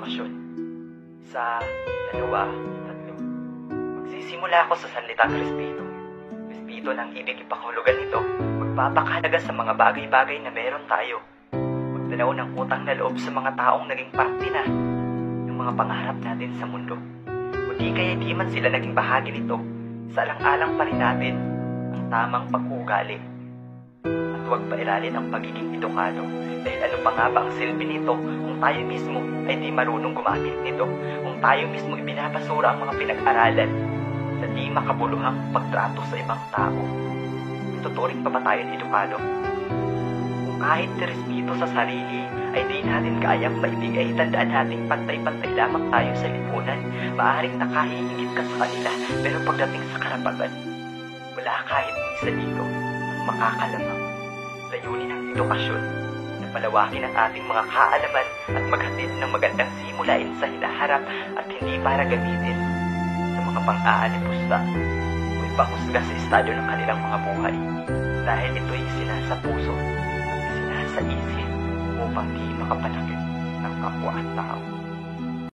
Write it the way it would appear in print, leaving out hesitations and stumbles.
edukasyon. Isa, dalawa, tatlo. Magsisimula ako sa salitang respeto. Respeto ng ibig ipakahulugan nito, magpapakahalaga sa mga bagay-bagay na meron tayo. Magdalaw ng utang na loob sa mga taong naging parte na ng mga pangarap natin sa mundo. Kundi kaya di man sila naging bahagi nito, sa alang-alang pa rin natin ang tamang pag-uugali. At huwag pairalin ang pagiging edukado, dahil ano pa nga ba ang silbi nito kung tayo mismo ay di marunong gumamit nito, kung tayo mismo ibinabasura ang mga pinag-aralan sa di makabuluhang pagtrato sa ibang tao. Tuturing pa ba tayo edukado? Kung kahit respeto sa sarili ay di natin kayang maibigay, tandaan nating pantay-pantay lamang tayo sa lipunan. Maaaring nakahihingit ka sa kanila, pero pagdating sa karapatan, wala kahit isa dito ang makakalamang. Layunin ng edukasyon na palawakin ang ating mga kaalaman at maghatid ng magandang simulain sa hinaharap at hindi para gamitin sa mga pang-aalipusta o ipahusga sa estado ng kanilang mga buhay, dahil ito'y isinasa puso, isinasa isip upang di makapanakit ng kapwa at tao.